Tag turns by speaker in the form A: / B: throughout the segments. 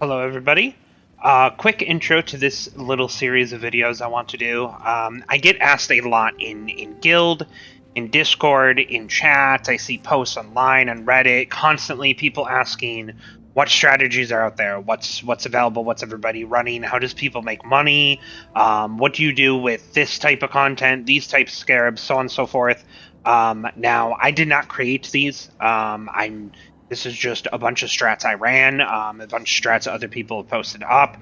A: Hello, everybody. Quick intro to this little series of videos I want to do. I get asked a lot in Guild, in Discord, in chat. I see posts online on Reddit constantly. People asking what strategies are out there, what's available, what's everybody running, how does people make money, what do you do with this type of content, these types of scarabs, so on and so forth. Now, I did not create these. This is just a bunch of strats I ran, a bunch of strats other people have posted up.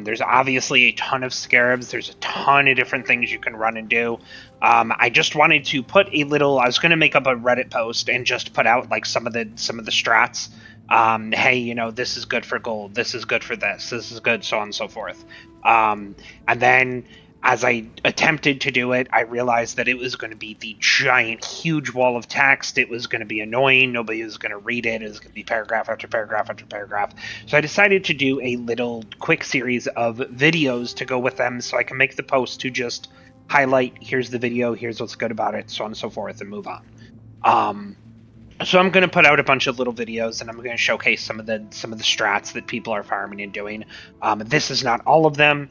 A: There's obviously a ton of scarabs. There's a ton of different things you can run and do. I just wanted to put a little. I was going to make up a Reddit post and just put out like some of the strats. Hey, this is good for gold. This is good for this. This is good, so on and so forth. And then as I attempted to do it, I realized that it was going to be the giant, huge wall of text. It was going to be annoying. Nobody was going to read it. It was going to be paragraph after paragraph after paragraph. So I decided to do a little quick series of videos to go with them so I can make the post to just highlight, here's the video, here's what's good about it, so on and so forth, and move on. So I'm going to put out a bunch of little videos, and I'm going to showcase some of the strats that people are farming and doing. This is not all of them.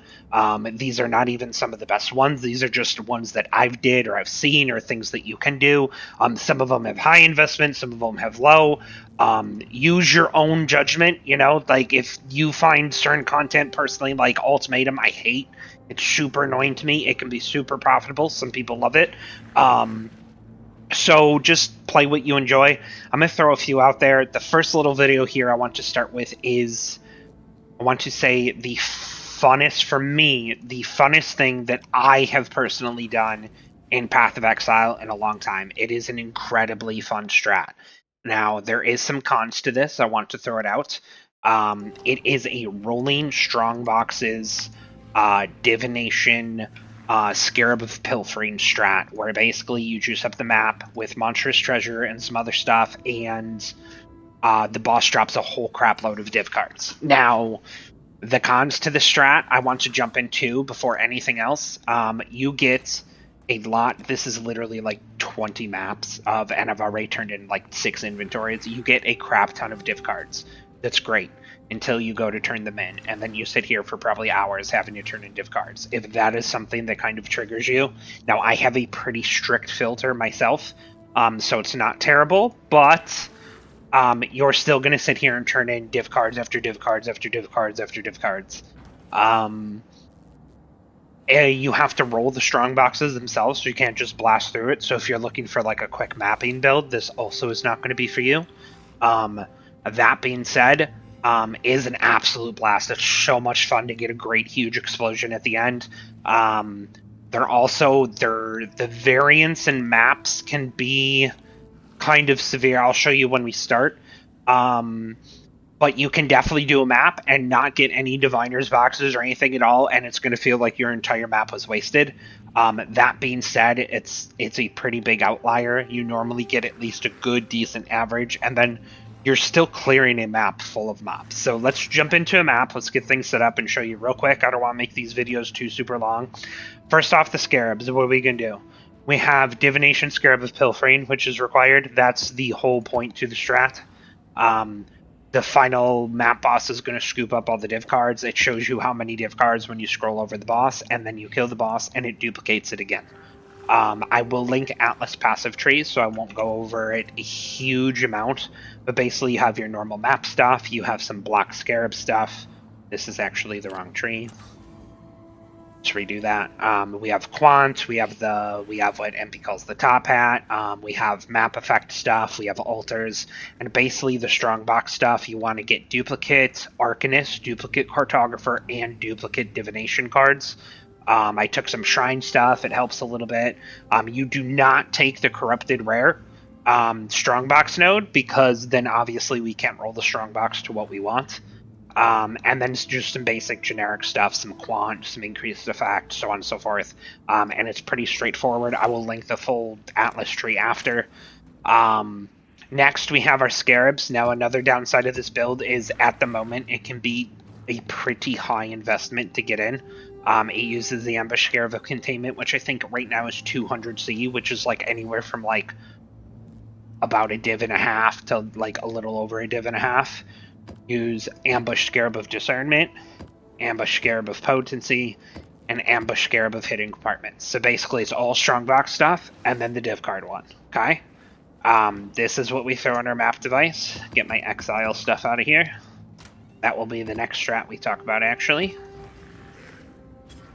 A: These are not even some of the best ones. These are just ones that I've did or I've seen or things that you can do. Some of them have high investment, some of them have low. Use your own judgment. Like if you find certain content personally, like Ultimatum, I hate. It's super annoying to me. It can be super profitable. Some people love it. So just play what you enjoy. I'm going to throw a few out there. The first little video here I want to start with is, I want to say the funnest, for me, the funnest thing that I have personally done in Path of Exile in a long time. It is an incredibly fun strat. Now, there is some cons to this. I want to throw it out. It is a rolling strong boxes, divination, Scarab of Pilfering strat, where basically you juice up the map with monstrous treasure and some other stuff, and the boss drops a whole crap load of div cards. Now, the cons to the strat I want to jump into before anything else. You get a lot. This is literally like 20 maps of, and I've already turned in like 6 inventories. You get a crap ton of div cards. That's great until you go to turn them in, and then you sit here for probably hours having to turn in div cards. If that is something that kind of triggers you, now I have a pretty strict filter myself, so it's not terrible, but you're still going to sit here and turn in div cards after div cards after div cards after div cards. You have to roll the strong boxes themselves, so you can't just blast through it. So if you're looking for like a quick mapping build, this also is not going to be for you. That being said, is an absolute blast. It's so much fun to get a great huge explosion at the end. The variance in maps can be kind of severe. I'll show you when we start. But you can definitely do a map and not get any diviners boxes or anything at all, and it's going to feel like your entire map was wasted. That being said, it's a pretty big outlier. You normally get at least a good, decent average, and then you're still clearing a map full of mobs. So let's jump into a map. Let's get things set up and show you real quick. I don't want to make these videos too super long. First off, the scarabs. What are we going to do? We have Divination Scarab of Pilfering, which is required. That's the whole point to the strat. The final map boss is going to scoop up all the div cards. It shows you how many div cards when you scroll over the boss, and then you kill the boss, and it duplicates it again. I will link Atlas passive trees, so I won't go over it a huge amount, but basically you have your normal map stuff, you have some block scarab stuff. This is actually the wrong tree. Let's redo that. We have quant, we have what MP calls the top hat, we have map effect stuff, we have altars, and basically the strong box stuff, you want to get duplicate arcanist, duplicate cartographer, and duplicate divination cards. I took some shrine stuff, it helps a little bit. You do not take the corrupted rare strongbox node, because then obviously we can't roll the strongbox to what we want. And then just some basic generic stuff, some quant, some increased effect, so on and so forth. And it's pretty straightforward. I will link the full Atlas tree after. Next, we have our scarabs. Now, another downside of this build is, at the moment, it can be a pretty high investment to get in. It uses the ambush scarab of containment, which I think right now is 200 C, which is like anywhere from like about a div and a half to like a little over a div and a half. use Ambush Scarab of Discernment, Ambush Scarab of Potency, and Ambush Scarab of Hidden Compartments. So basically it's all Strongbox stuff, and then the div card one, okay? This is what we throw on our map device. Get my Exile stuff out of here. That will be the next strat we talk about, actually.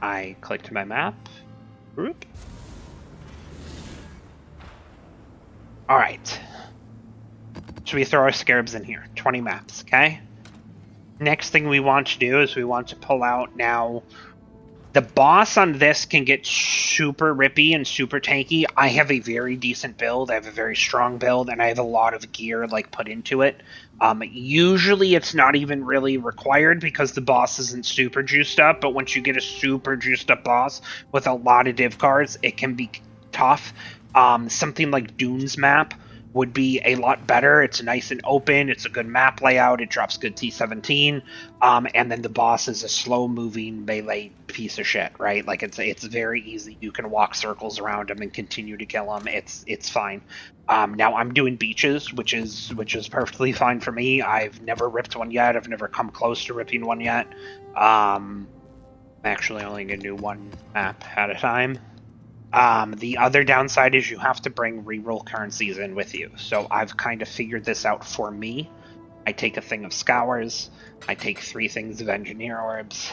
A: I clicked my map. Group. Alright. So we throw our Scarabs in here. 20 maps, okay? Next thing we want to do is we want to pull out now. The boss on this can get super rippy and super tanky. I have a very decent build. I have a very strong build, and I have a lot of gear like put into it. Usually it's not even really required because the boss isn't super juiced up, but once you get a super juiced up boss with a lot of div cards, it can be tough. Something like Dune's map would be a lot better. It's nice and open. It's a good map layout. It drops good T17. And then the boss is a slow-moving melee piece of shit, right? Like it's very easy. You can walk circles around him and continue to kill him. It's fine. Now I'm doing beaches, which is perfectly fine for me. I've never ripped one yet. I've never come close to ripping one yet. I'm actually only gonna do one map at a time. The other downside is you have to bring reroll currencies in with you. So I've kind of figured this out for me. I take a thing of Scours, I take 3 things of Engineer Orbs,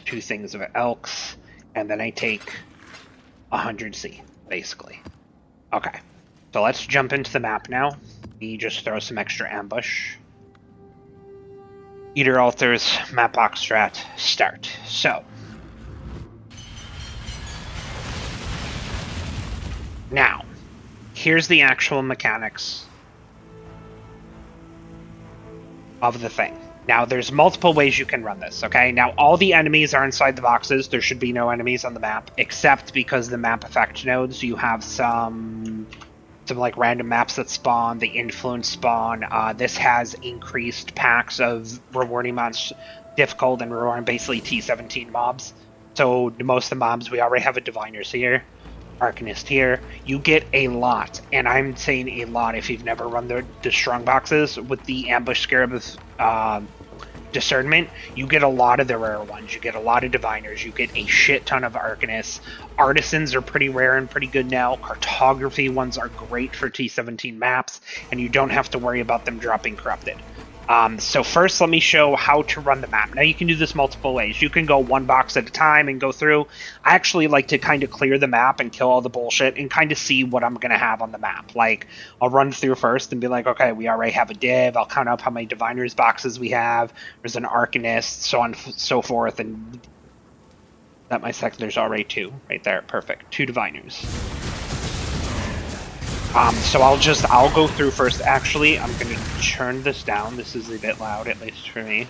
A: 2 things of Elks, and then I take 100C, basically. Okay, so let's jump into the map now. We just throw some extra ambush. Eater Altars, map box strat, start. So, now, here's the actual mechanics of the thing. Now, there's multiple ways you can run this, okay? Now, all the enemies are inside the boxes. There should be no enemies on the map, except because the map effect nodes, you have some like random maps that spawn, the influence spawn. This has increased packs of rewarding monsters, difficult and rewarding basically T17 mobs. So most of the mobs, we already have a Diviners here. Arcanist here. You get a lot, and I'm saying a lot if you've never run the strong boxes with the Ambush Scarab of Discernment. You get a lot of the rare ones. You get a lot of Diviners. You get a shit ton of Arcanists. Artisans are pretty rare and pretty good now. Cartography ones are great for T17 maps, and you don't have to worry about them dropping corrupted. So first, let me show how to run the map. Now, you can do this multiple ways. You can go one box at a time and go through. I actually like to kind of clear the map and kill all the bullshit and kind of see what I'm going to have on the map. Like, I'll run through first and be like, okay, we already have a div. I'll count up how many Diviners boxes we have. There's an Arcanist, so on and so forth. And that my second, there's already 2 right there. Perfect. 2 Diviners. So I'll go through first. Actually, I'm going to turn this down. This is a bit loud, at least for me.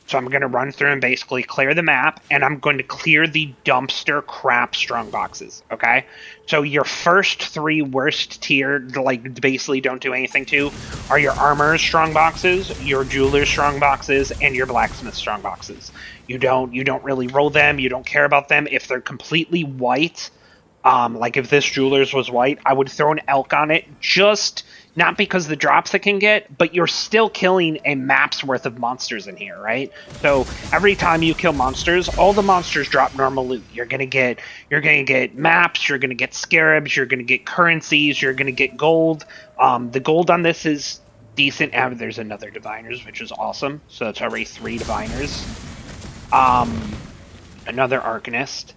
A: So I'm going to run through and basically clear the map, and I'm going to clear the dumpster crap strong boxes, okay? So your first 3 worst tier, like, basically don't do anything to, are your armorers strong boxes, your jewelers strong boxes, and your blacksmith strong boxes. You don't really roll them, you don't care about them. If they're completely white, like if this jewelers was white, I would throw an elk on it, just not because the drops it can get, but you're still killing a map's worth of monsters in here, right? So every time you kill monsters, all the monsters drop normal loot. You're gonna get maps, you're gonna get scarabs, you're gonna get currencies, you're gonna get gold. The gold on this is decent. And there's another Diviners, which is awesome. So it's already 3 Diviners. Another Arcanist.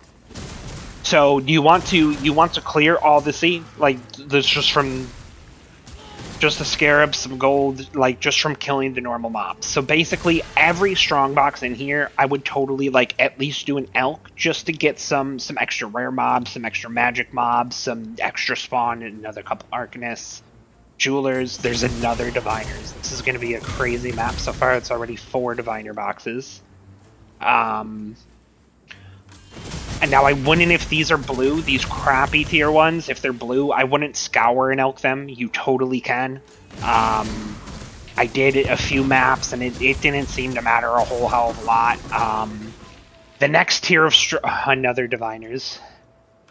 A: So you want to clear all the sea, like this just from the Scarab, some gold, like just from killing the normal mobs. So basically every strongbox in here, I would totally like at least do an elk just to get some extra rare mobs, some extra magic mobs, some extra spawn, and another couple Arcanists. Jewelers, there's another Diviners. This is going to be a crazy map so far. It's already 4 Diviner boxes. And now I wouldn't, if these are blue, these crappy tier ones, if they're blue, I wouldn't scour and elk them. You totally can. I did a few maps, and it didn't seem to matter a whole hell of a lot. The next tier of another Diviners.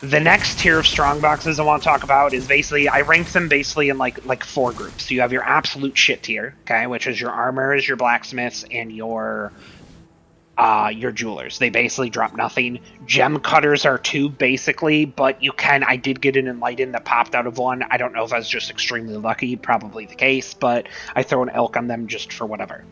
A: The next tier of strong boxes I want to talk about is basically I rank them basically in like 4 groups. So you have your absolute shit tier, okay, which is your armors, your blacksmiths, and your jewelers. They basically drop nothing. Gem cutters are 2 basically, but you can. I did get an enlighten that popped out of 1. I don't know if I was just extremely lucky, probably the case, but I throw an elk on them just for whatever.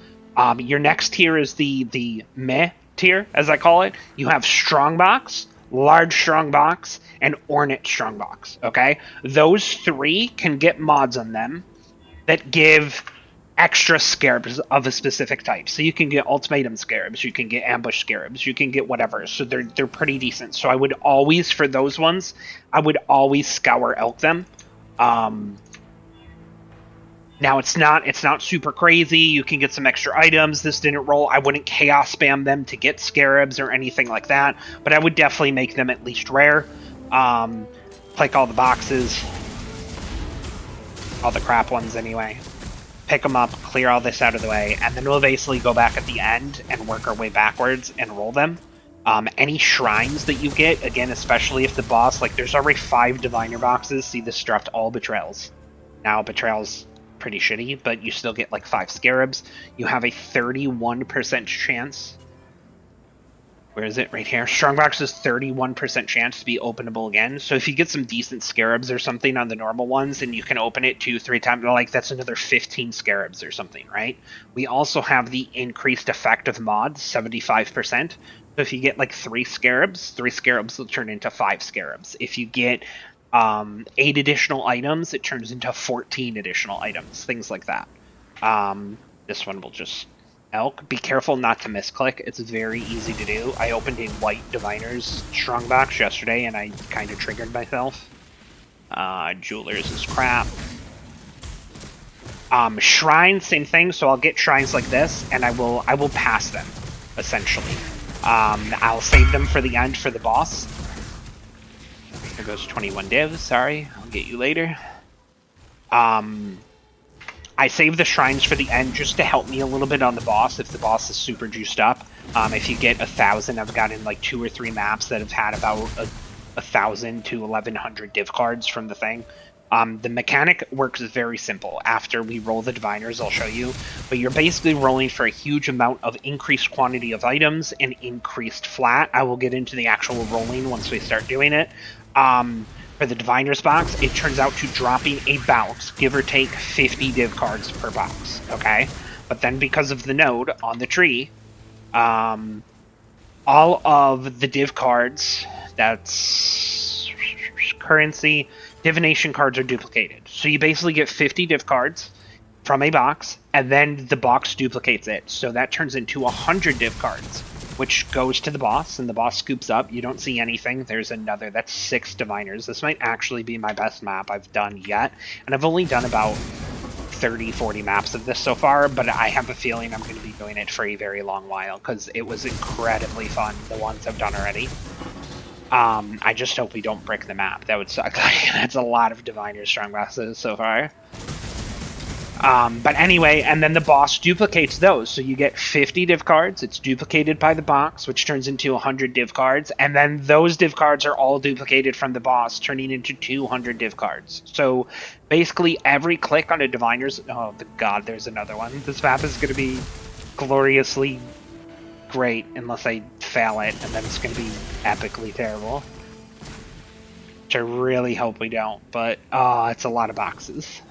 A: Your next tier is the meh tier, as I call it. You have strongbox, large strongbox, and ornate strongbox. Okay, those 3 can get mods on them that give extra scarabs of a specific type. So you can get ultimatum scarabs, you can get ambush scarabs, you can get whatever. So they're pretty decent. So I would always, for those ones, I would always scour elk them. Now it's not super crazy. You can get some extra items. This didn't roll. I wouldn't chaos spam them to get scarabs or anything like that, but I would definitely make them at least rare. Click all the boxes, all the crap ones anyway. Pick them up, clear all this out of the way, and then we'll basically go back at the end and work our way backwards and roll them. Any shrines that you get, again, especially if the boss, like there's already 5 diviner boxes, see this dropped all betrayals. Now betrayals pretty shitty, but you still get like 5 scarabs. You have a 31% chance. Where is it? Right here. Strongbox is 31% chance to be openable again. So if you get some decent scarabs or something on the normal ones, and you can open it 2-3 times, like that's another 15 scarabs or something, right? We also have the increased effect of mods, 75%. So if you get like 3 scarabs will turn into 5 scarabs. If you get 8 additional items, it turns into 14 additional items, things like that. This one will just elk. Be careful not to misclick. It's very easy to do. I opened a white diviner's strongbox yesterday and I kind of triggered myself. Jewelers is crap. Shrines, same thing. So I'll get shrines like this and I will pass them, essentially. I'll save them for the end for the boss. There goes 21 divs, sorry. I'll get you later. I save the shrines for the end just to help me a little bit on the boss if the boss is super juiced up. If you get 1,000, I've gotten like 2 or 3 maps that have had about 1,000 to 1,100 div cards from the thing. The mechanic works very simple. After we roll the diviners, I'll show you. But you're basically rolling for a huge amount of increased quantity of items and increased flat. I will get into the actual rolling once we start doing it. For the diviner's box, it turns out to dropping a box, give or take 50 div cards per box, okay? But then because of the node on the tree, all of the div cards, that's currency, divination cards are duplicated. So you basically get 50 div cards from a box, and then the box duplicates it. So that turns into 100 div cards, which goes to the boss, and the boss scoops up. You don't see anything. There's another. That's 6 diviners. This might actually be my best map I've done yet, and I've only done about 30, 40 maps of this so far, but I have a feeling I'm going to be doing it for a very long while, because it was incredibly fun, the ones I've done already. I just hope we don't brick the map. That would suck. That's a lot of diviners strong bosses so far. But anyway, and then the boss duplicates those. So you get 50 div cards. It's duplicated by the box, which turns into 100 div cards. And then those div cards are all duplicated from the boss, turning into 200 div cards. So basically every click on a diviner's... Oh, God, there's another one. This map is going to be gloriously great unless I fail it, and then it's going to be epically terrible. Which I really hope we don't, but it's a lot of boxes.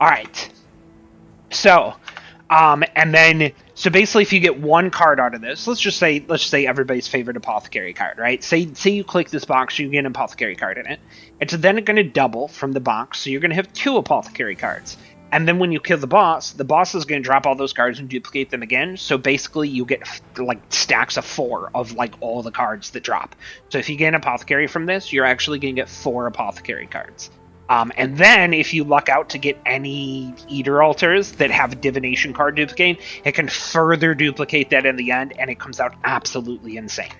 A: Alright. So, and then, so basically if you get 1 card out of this, let's just say everybody's favorite apothecary card, right? Say you click this box, you get an apothecary card in it. It's then going to double from the box, so you're going to have 2 apothecary cards. And then when you kill the boss is going to drop all those cards and duplicate them again. So basically you get like stacks of 4 of like all the cards that drop. So if you get an apothecary from this, you're actually going to get 4 apothecary cards. And then if you luck out to get any Eater Altars that have a divination card duplicate, it can further duplicate that in the end, and it comes out absolutely insane.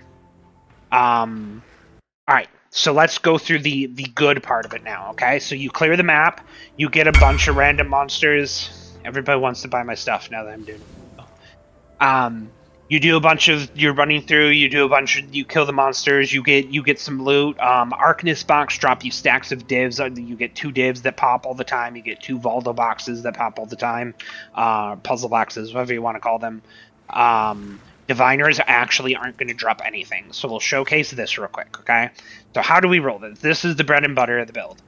A: Alright. So let's go through the good part of it now, okay? So you clear the map, you get a bunch of random monsters. Everybody wants to buy my stuff now that I'm doing it. You do a bunch of, you're running through, you do a bunch of, you kill the monsters, you get some loot. Arcanist box drop you stacks of divs. You get 2 divs that pop all the time. You get 2 Valdo boxes that pop all the time. Puzzle boxes, whatever you want to call them. Diviners actually aren't going to drop anything. So we'll showcase this real quick, okay? So how do we roll this? This is the bread and butter of the build.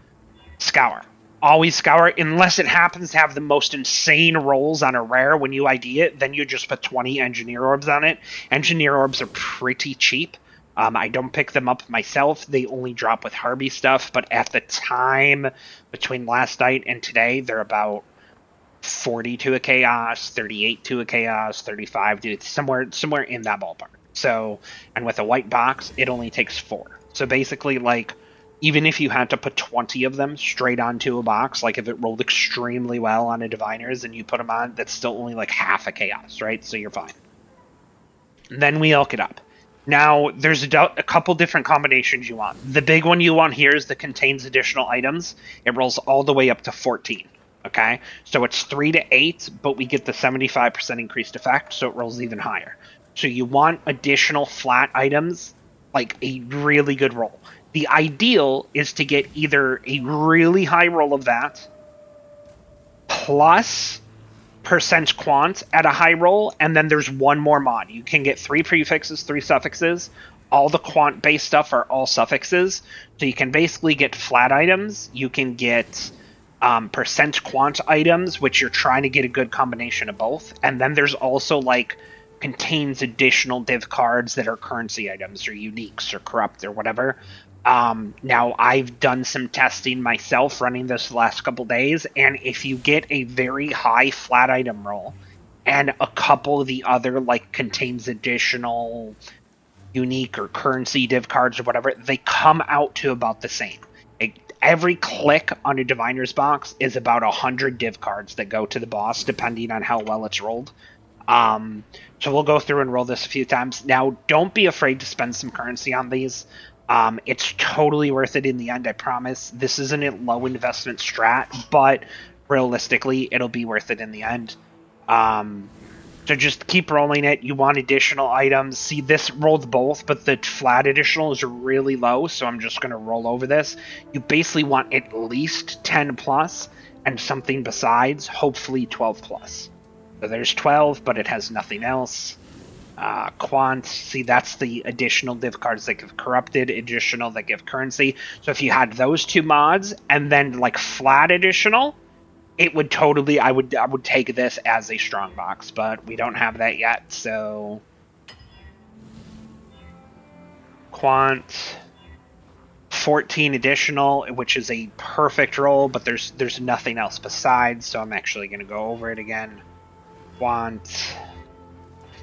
A: Scour. Always scour, unless it happens to have the most insane rolls on a rare when you ID it, then you just put 20 engineer orbs on it. Engineer orbs are pretty cheap. I don't pick them up myself. They only drop with Harvey stuff, but at the time between last night and today, they're about 40 to a chaos, 38 to a chaos, 35 to somewhere in that ballpark. So, and with a white box, it only takes 4. So basically, like, even if you had to put 20 of them straight onto a box, like if it rolled extremely well on a diviners and you put them on, that's still only like half a chaos, right? So you're fine. And then we elk it up. Now, there's a couple different combinations you want. The big one you want here is that contains additional items. It rolls all the way up to 14. Okay, so it's 3 to 8, but we get the 75% increased effect, so it rolls even higher. So you want additional flat items, like a really good roll. The ideal is to get either a really high roll of that, plus percent quant at a high roll, and then there's one more mod. You can get 3 prefixes, 3 suffixes. All the quant based stuff are all suffixes, so you can basically get flat items. You can get percent quant items, which you're trying to get a good combination of both. And then there's also like contains additional div cards that are currency items or uniques or corrupt or whatever. Now I've done some testing myself running this the last couple days, and if you get a very high flat item roll and a couple of the other like contains additional unique or currency div cards or whatever, they come out to about the same. Every click on a diviner's box is about 100 div cards that go to the boss, depending on how well it's rolled. So we'll go through and roll this a few times. Now, don't be afraid to spend some currency on these. It's totally worth it in the end, I promise. This isn't a low investment strat, but realistically, it'll be worth it in the end. So just keep rolling it. You want additional items. See, this rolled both, but the flat additional is really low, so I'm just going to roll over this. You basically want at least 10 plus and something besides, hopefully 12 plus. So there's 12, but it has nothing else. Quant, see, that's the additional div cards that give corrupted, additional that give currency. So if you had those 2 mods and then like flat additional, it would totally, I would take this as a strong box, but we don't have that yet, so quant 14 additional, which is a perfect roll, but there's nothing else besides, so I'm actually going to go over it again. Quant.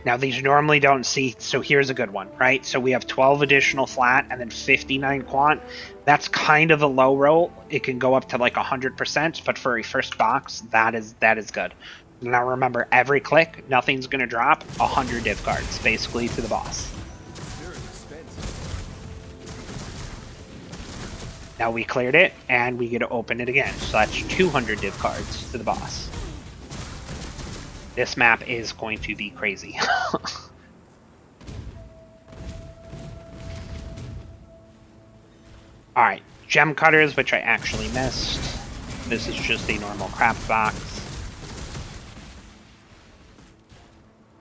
A: Now these normally don't see, so here's a good one, right? So we have 12 additional flat and then 59 quant. That's kind of a low roll. It can go up to like 100%, but for a first box, that is good. Now remember, every click, nothing's going to drop. 100 div cards, basically, to the boss. Now we cleared it, and we get to open it again. So that's 200 div cards to the boss. This map is going to be crazy. Alright, gem cutters, which I actually missed. This is just a normal craft box.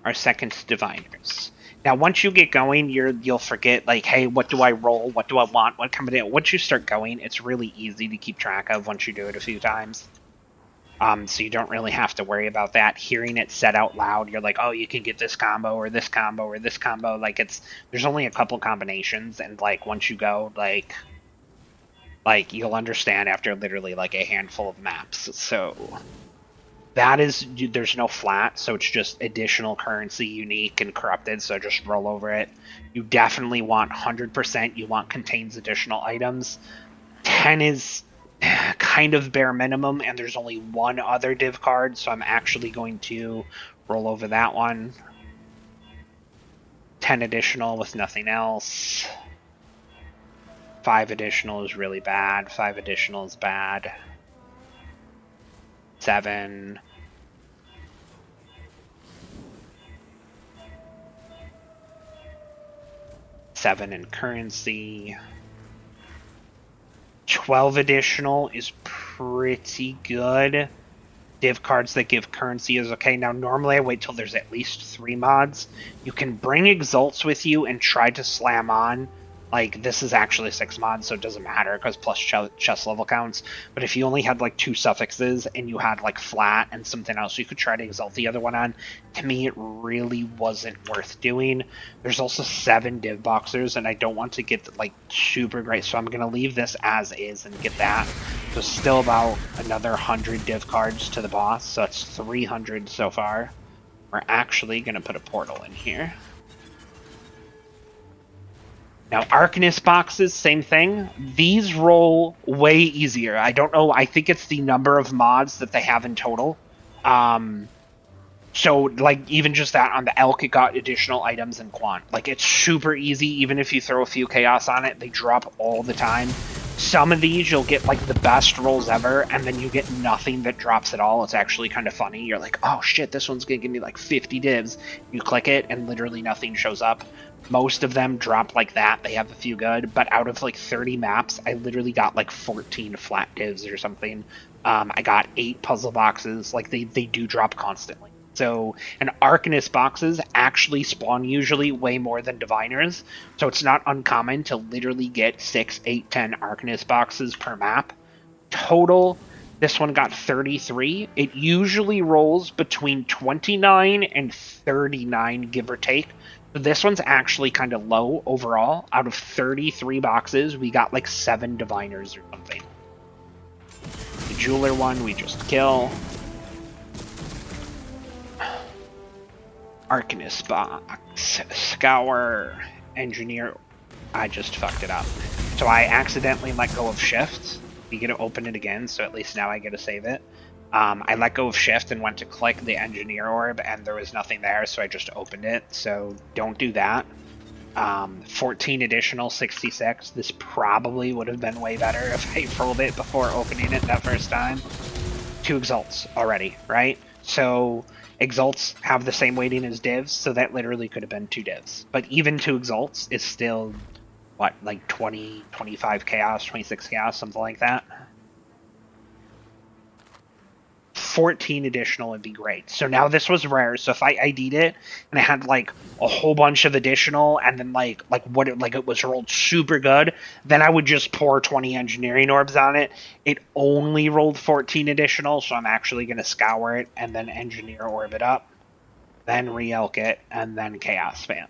A: Our second diviners. Now, once you get going, you'll forget, like, hey, what do I roll? What do I want? What combination? Once you start going, it's really easy to keep track of once you do it a few times. So you don't really have to worry about that. Hearing it said out loud, you're like, oh, you can get this combo or this combo or this combo. Like, there's only a couple combinations, and like once you go, like you'll understand after literally like a handful of maps. So that is, there's no flat, so it's just additional currency, unique and corrupted. So just roll over it. You definitely want 100%. You want contains additional items. 10 is kind of bare minimum, and there's only one other div card, so I'm actually going to roll over that one. 10 additional with nothing else. 5 additional is really bad. 5 additional is bad. 7. 7 in currency. 12 additional is pretty good. Div cards that give currency is okay. Now, normally I wait till there's at least 3 mods. You can bring exalts with you and try to slam on. Like, this is actually 6 mods, so it doesn't matter because plus chest level counts. But if you only had like 2 suffixes and you had like flat and something else, you could try to exalt the other one on. To me, it really wasn't worth doing. There's also 7 div boxers, and I don't want to get like super great, so I'm gonna leave this as is and get that. So still about another 100 div cards to the boss, so that's 300 so far. We're actually gonna put a portal in here. Now, Arcanist boxes, same thing. These roll way easier. I don't know. I think it's the number of mods that they have in total. So, like, even just that on the Elk, it got additional items and Quant. Like, it's super easy. Even if you throw a few Chaos on it, they drop all the time. Some of these, you'll get, like, the best rolls ever, and then you get nothing that drops at all. It's actually kind of funny. You're like, oh, shit, this one's going to give me, like, 50 divs. You click it, and literally nothing shows up. Most of them drop like that. They have a few good, but out of, like, 30 maps, I literally got, like, 14 flat divs or something. I got 8 puzzle boxes. Like, they do drop constantly. So, and Arcanist boxes actually spawn usually way more than Diviners, so it's not uncommon to literally get 6, 8, 10 Arcanist boxes per map. Total, this one got 33. It usually rolls between 29 and 39, give or take. So this one's actually kind of low overall. Out of 33 boxes, we got like 7 Diviners or something. The Jeweler one we just kill. Arcanist box, Scour, Engineer. I just fucked it up. So I accidentally let go of Shift. You get to open it again, so at least now I get to save it. I let go of Shift and went to click the Engineer orb, and there was nothing there, so I just opened it. So don't do that. 14 additional, 66. This probably would have been way better if I rolled it before opening it that first time. 2 exalts already, right? So exalts have the same weighting as divs, so that literally could have been 2 divs. But even 2 exalts is still, what, like 20, 25 chaos, 26 chaos, something like that. 14 additional would be great. So now this was rare, so if I ID'd it and I had like a whole bunch of additional and then like it was rolled super good, then I would just pour 20 engineering orbs on it. It only rolled 14 additional, so I'm actually going to scour it and then engineer orb it up, then re-elk it, and then chaos fan.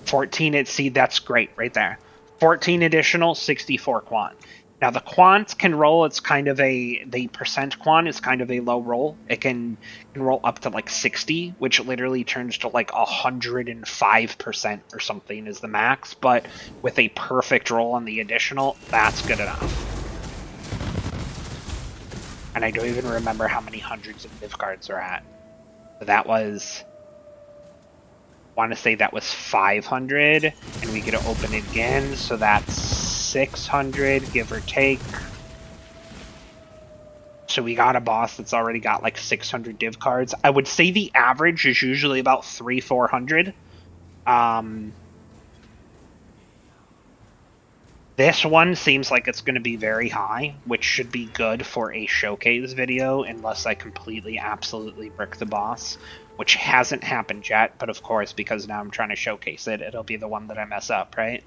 A: 14 at seed, that's great right there. 14 additional, 64 quant. Now the quant can roll, it's kind of the percent quant is kind of a low roll. It can roll up to like 60, which literally turns to like 105% or something is the max, but with a perfect roll on the additional, that's good enough. And I don't even remember how many hundreds of div cards are at. So that was, I want to say that was 500, and we get to open it again, so that's 600, give or take. So we got a boss that's already got like 600 div cards. I would say the average is usually about 300-400. This one seems like it's going to be very high, which should be good for a showcase video, unless I completely, absolutely brick the boss, which hasn't happened yet, but of course, because now I'm trying to showcase it, it'll be the one that I mess up, right?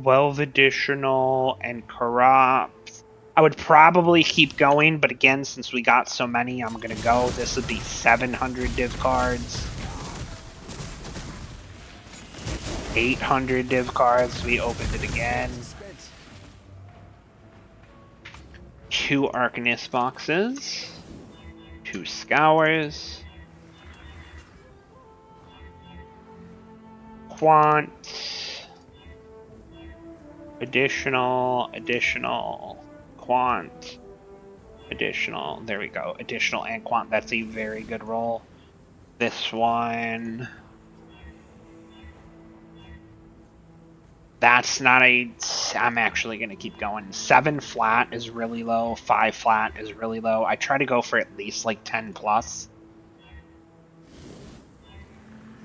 A: $12 additional and corrupt. I would probably keep going, but again, since we got so many, I'm gonna go. This would be 700 div cards. 800 div cards. We opened it again. 2 Arcanist boxes. 2 Scours. Quant. Additional, quant, additional, there we go, additional and quant, that's a very good roll. This one, That's not a... I'm actually going to keep going. 7 flat is really low. 5 flat is really low. I try to go for at least like 10 plus.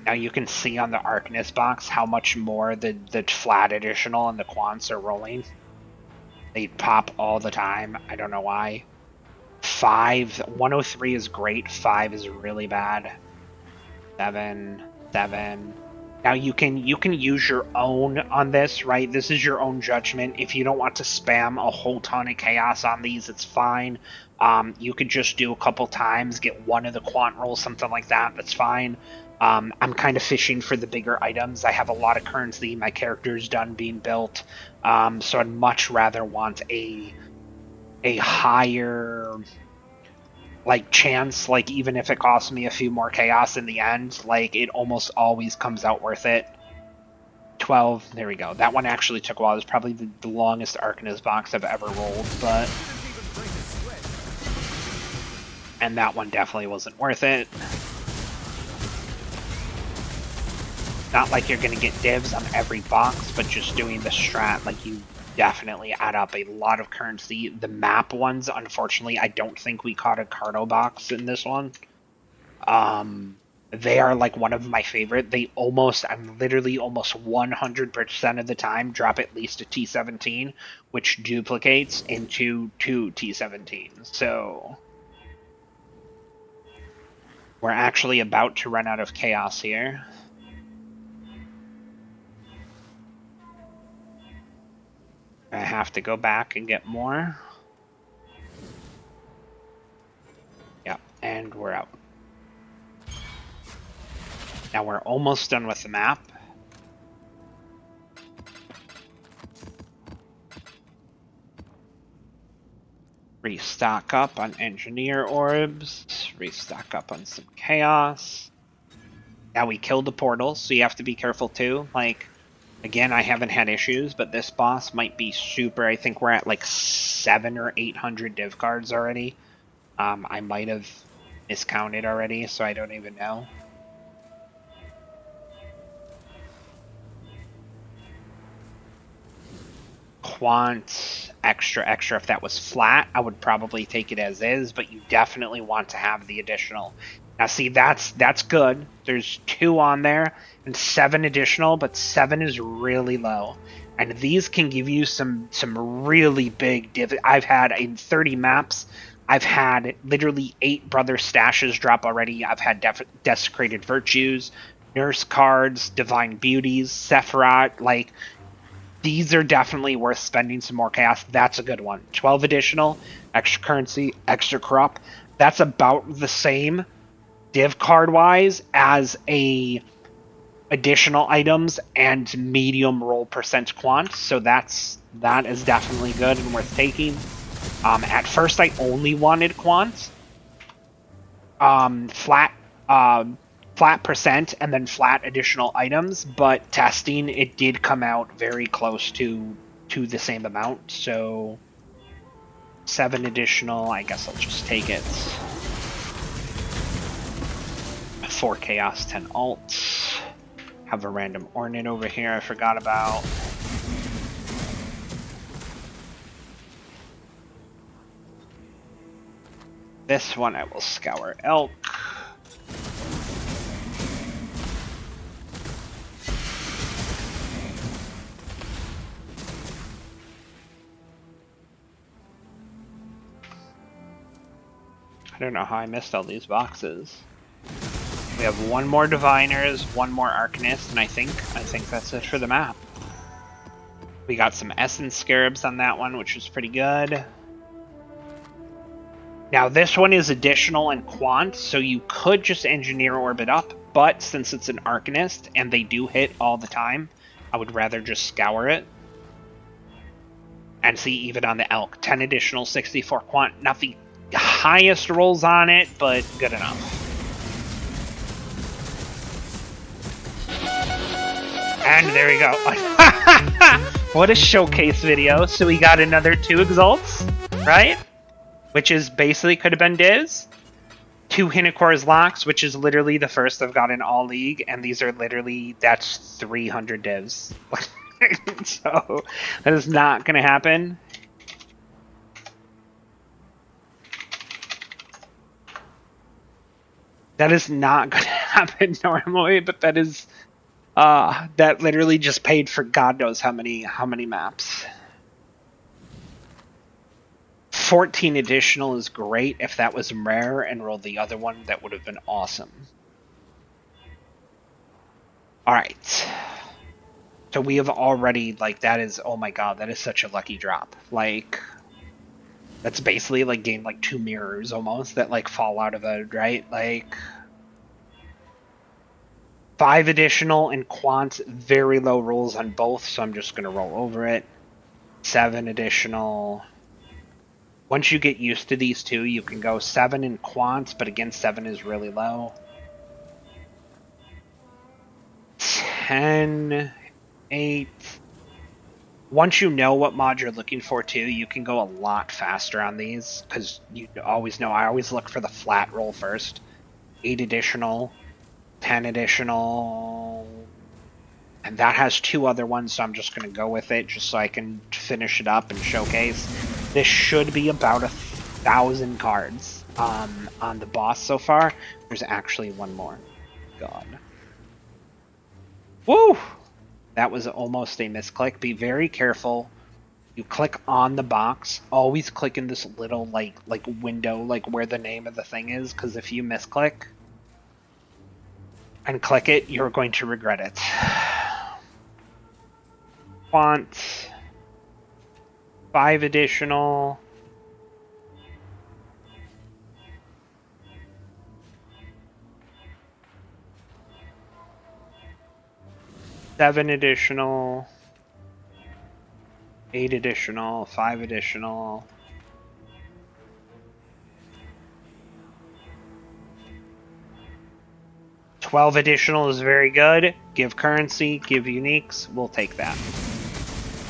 A: Now you can see on the Arcanist box how much more the flat additional and the quants are rolling. They pop all the time. I don't know why. 103 is great. 5 is really bad. 7, 7. Now you can use your own on this, right? This is your own judgment. If you don't want to spam a whole ton of chaos on these, it's fine. You could just do a couple times, get one of the quant rolls, something like that. That's fine. I'm kind of fishing for the bigger items. I have a lot of currency. My character's done being built, so I'd much rather want a higher like chance, like even if it costs me a few more chaos in the end, like it almost always comes out worth it. 12, there we go. That one actually took a while. It was probably the longest Arcanist box I've ever rolled, but... And that one definitely wasn't worth it. Not like you're gonna get divs on every box, but just doing the strat, like you definitely add up a lot of currency. The map ones, unfortunately, I don't think we caught a Cardo box in this one. They are like one of my favorite. I'm literally almost 100% of the time drop at least a T17, which duplicates into 2 T17s. So we're actually about to run out of chaos here. I have to go back and get more. Yeah, and we're out. Now we're almost done with the map. Restock up on engineer orbs. Restock up on some chaos. Now we killed the portal, so you have to be careful too. Like, again, I haven't had issues, but this boss might be super. I think we're at like 700 or 800 div cards already. I might have miscounted already, so I don't even know. Quant, extra. If that was flat, I would probably take it as is, but you definitely want to have the additional. Now see, that's good. There's 2 on there and 7 additional, but 7 is really low. And these can give you some really big div. I've had in 30 maps, I've had literally 8 brother stashes drop already. I've had desecrated virtues, nurse cards, divine beauties, Sephiroth, like these are definitely worth spending some more chaos. That's a good one. 12 additional, extra currency, extra crop. That's about the same div card wise as a additional items and medium roll percent quant. So that is definitely good and worth taking. At first I only wanted quant. Flat percent and then flat additional items, but testing, it did come out very close to the same amount, so 7 additional, I guess I'll just take it. 4 chaos, 10 alt. Have a random ornament over here I forgot about. This one I will scour elk. I don't know how I missed all these boxes. We have 1 more Diviners, 1 more Arcanist, and I think that's it for the map. We got some Essence Scarabs on that one, which was pretty good. Now this one is additional and quant, so you could just engineer orbit up, but since it's an Arcanist and they do hit all the time, I would rather just scour it. And see, even on the elk, 10 additional, 64 quant, not the highest rolls on it, but good enough. And there we go. What a showcase video. So we got another 2 exalts, right? Which is basically could have been divs. 2 Hinocor's locks, which is literally the first I've got in all league, and these are literally, that's 300 divs. So that is not going to happen. That is not going to happen normally, but that is that literally just paid for God knows how many maps. 14 additional is great. If that was rare and rolled the other one, that would have been awesome. All right. So we have already, like, that is, oh my god, that is such a lucky drop. Like, that's basically like gained like 2 mirrors almost that like fall out of it, right? Like 5 additional and quant, very low rolls on both, so I'm just gonna roll over it. 7 additional. Once you get used to these two, you can go 7 in quant, but again, 7 is really low. 10, 8. Once you know what mod you're looking for too, you can go a lot faster on these, because you always know, I always look for the flat roll first. 8 additional, 10 additional, and that has 2 other ones, so I'm just going to go with it just so I can finish it up and showcase. This should be about 1,000 cards on the boss so far. There's actually one more. God. Woo! That was almost a misclick. Be very careful. You click on the box. Always click in this little like window, like where the name of the thing is, because if you misclick and click it, you're going to regret it. Want 5 additional. Seven additional. 8 additional. 5 additional. $12 additional is very good. Give currency, give uniques. We'll take that.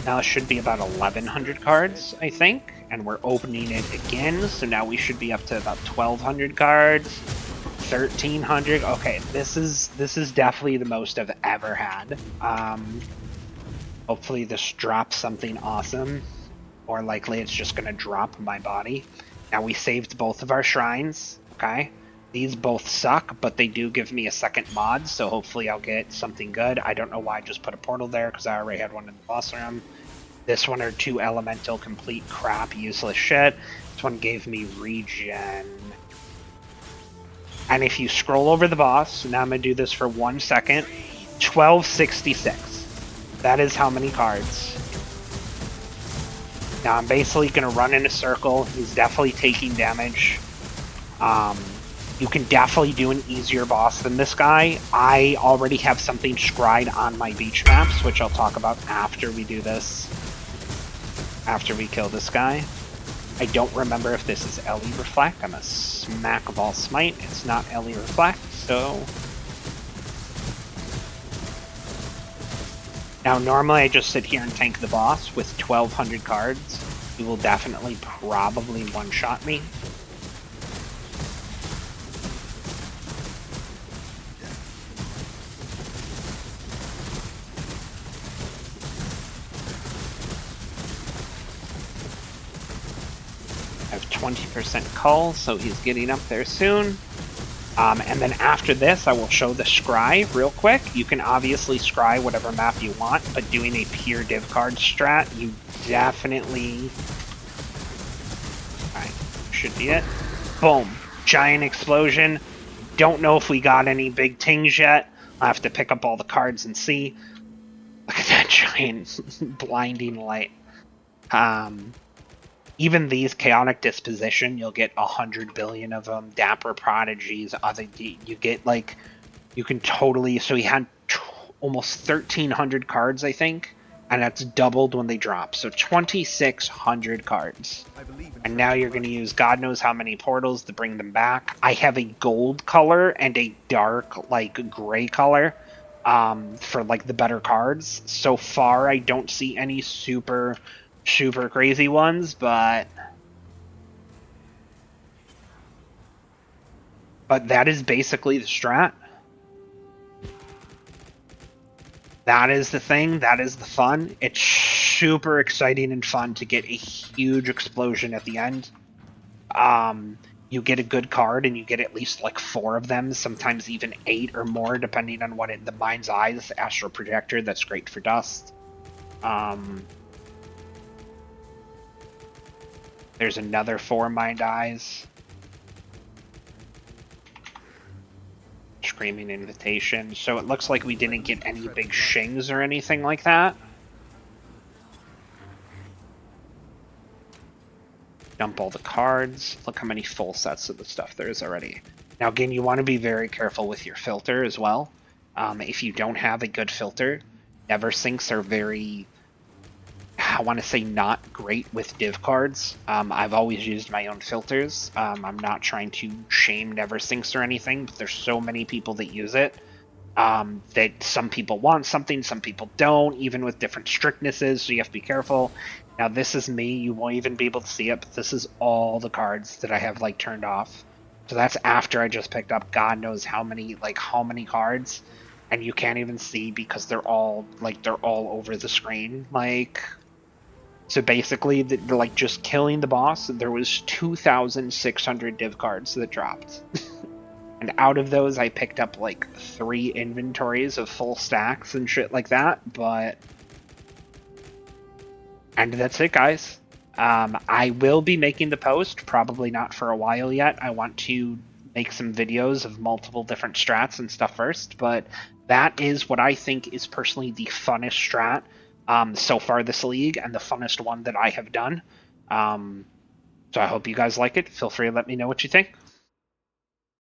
A: Now it should be about 1,100 cards, I think, and we're opening it again. So now we should be up to about 1,200 cards, 1,300. Okay, this is definitely the most I've ever had. Hopefully this drops something awesome. More likely it's just gonna drop my body. Now we saved both of our shrines. Okay. These both suck, but they do give me a second mod, so hopefully I'll get something good. I don't know why I just put a portal there, because I already had one in the boss room. This one are 2 elemental, complete crap, useless shit. This one gave me regen. And if you scroll over the boss, now I'm going to do this for 1 second, 1266. That is how many cards. Now I'm basically going to run in a circle. He's definitely taking damage. You can definitely do an easier boss than this guy. I already have something scried on my beach maps, which I'll talk about after we do this. After we kill this guy. I don't remember if this is Ellie Reflect. I'm a smack of all smite. It's not Ellie Reflect, so... Now normally I just sit here and tank the boss with 1,200 cards. He will definitely probably one-shot me. I have 20% cull, so he's getting up there soon. And then after this, I will show the scry real quick. You can obviously scry whatever map you want, but doing a pure div card strat, you definitely... Alright, should be it. Boom. Giant explosion. Don't know if we got any big tings yet. I'll have to pick up all the cards and see. Look at that giant blinding light. Even these chaotic disposition, you'll get 100 billion of them. Dapper prodigies, other you get like, you can totally. So he had almost 1,300 cards, I think, and that's doubled when they drop. So 2,600 cards. And now you're going to use God knows how many portals to bring them back. I have a gold color and a dark like gray color for like the better cards. So far, I don't see any super crazy ones, but that is basically the strat. That is the thing. That is the fun. It's super exciting and fun to get a huge explosion at the end. Um, you get a good card, and you get at least like 4 of them, sometimes even 8 or more, depending on what the Mind's Eyes Astral Projector. That's great for dust. There's another 4 Mind Eyes. Screaming Invitation. So it looks like we didn't get any big shings or anything like that. Dump all the cards. Look how many full sets of the stuff there is already. Now, again, you want to be very careful with your filter as well. If you don't have a good filter, never sinks are very, I want to say, not great with div cards. I've always used my own filters. I'm not trying to shame never sinks or anything, but there's so many people that use it. That some people want something, some people don't, even with different strictnesses, so you have to be careful. Now, this is me. You won't even be able to see it, but this is all the cards that I have, like, turned off. So that's after I just picked up God knows how many cards, and you can't even see because they're all over the screen. Like, so basically, like, just killing the boss, there was 2,600 div cards that dropped. And out of those, I picked up like 3 inventories of full stacks and shit like that. And that's it, guys. I will be making the post, probably not for a while yet. I want to make some videos of multiple different strats and stuff first, but that is what I think is personally the funnest strat so far this league, and the funnest one that I have done. So I hope you guys like it. Feel free to let me know what you think.